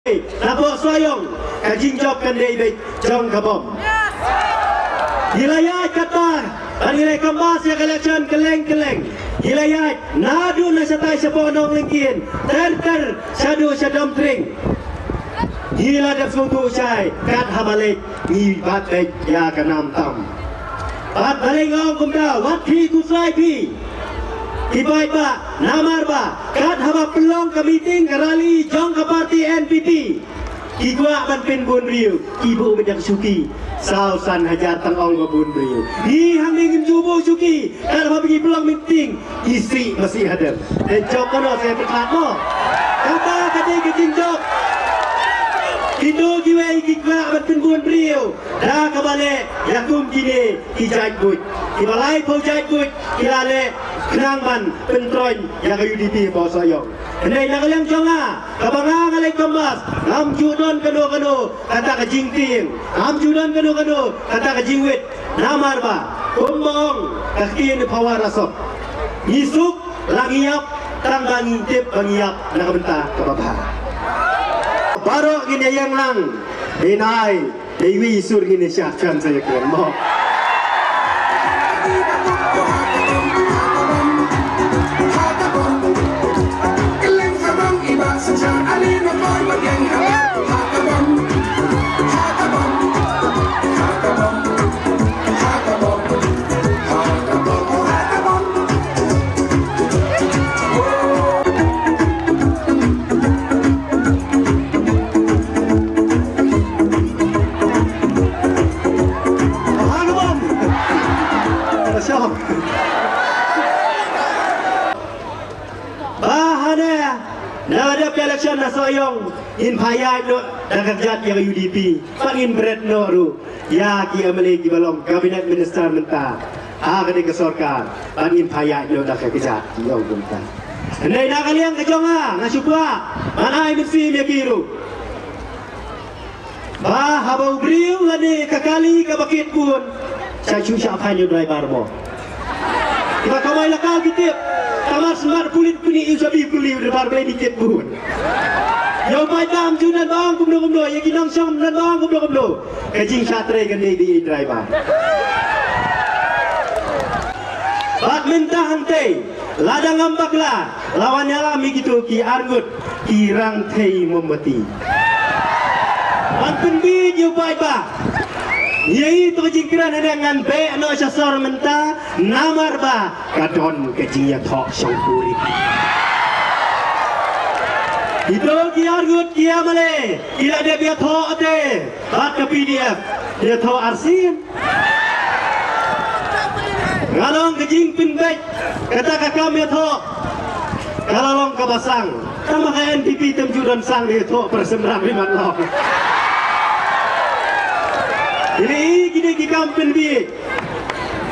Napok soyong kajing job kan dei jong kabom. Hilayat kata anilai kembas ya election keleng. Hilayat nadu na satai sepondong lingkin ter sadu sadom tring. Hila dak sutu syai kat hamalik ni bat baik ya kanam tam. Bat balik ngong kumda wat ki kuslai pi. Kibai ba namar ba kat haba pelong ke meeting ke rally jong ke parti NPP. Kigwa ban pin bun riu ibu menjak suki sausan hajar tang ong bun riu di hang dingin subuh suki kat haba pergi pelong meeting istri masih ada dan jok kono saya berkat mo kata kata kecing jok Kido giwai kikwa ban pin bun riu dah kebalik yakum kini kijai but kibalai pau jai but kilale kenang man pentroin yang UDP bawa soyong. Hendak nak liang jonga, kabangang alai kembas, am judon kano kata ke jingting, am judon kano kata ke jingwit, namar ba, kumbong kakin pawar rasok, isuk langiap tang bangi tip bangiap nak bentar ke bapa. Baru gini yang lang, binai Dewi sur gini syahkan saya kira mau. Bahana nada election na soyong in payai no dagat yang UDP pangin berat no ru ya ki amale ki balong kabinet minister menta agade ke sarkar pangin payai no dagat kejat yang menta nei na kalian ke jonga ngasupwa manai mesti me biru bah habau briu lade kakali ka bakit pun saya susah panyo driver mo kita kamai lakal kitip kamar semar pulit puni usabi puli debar beli dikit pun yo pai dam junan bang kumdo ya kinong som nan bang kumdo kajing satre kan di driver bat mentah hante ladang ambakla lawan nyala mi gitu ki argut kirang thei memati anten bi yo pai ba Yai tu jingkran ada ngan be no sasor menta namar ba kadon kecing ya thok songpuri. Itu kiar gut kia male ila dia biar thok ate bat ke PDF dia thok arsin. Ngalong kecing pin bek kata kakam ya thok kalau long kabasang sama kayak NPP temjudan sang dia thok persembrang liman long. Ini gini kikam penbi,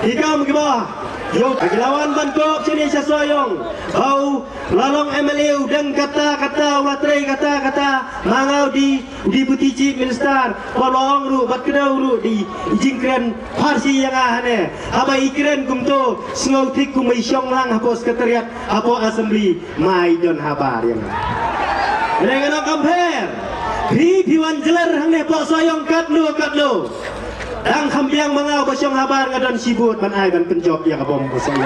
kikam kibah. Yo lawan bantok sini sesoyong. Bau lalong MLA dan kata watrai kata mangau di butici minister. Polong ru bat kedau ru di jingkren parsi yang ahane. Apa ikren kumto sengau tik kumai syong lang hapo sekretariat hapo assembly mai don habar yang. Dengan compare. Piwan jelar hangne pok soyong katlo. Dang kambiang mangau basyong habar ngadon sibut ban ai ban penjob ya kabom basyong.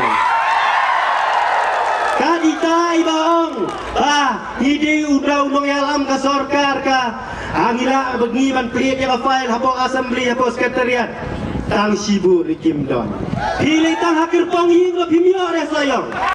Kadita ibang ide udraw nong yalam ka sarkar ka angila bengi ban pliet ya file hapo assembly hapo sekretariat tang sibut rikim don. Pilih tang hakir pong hingga pimio re soyong.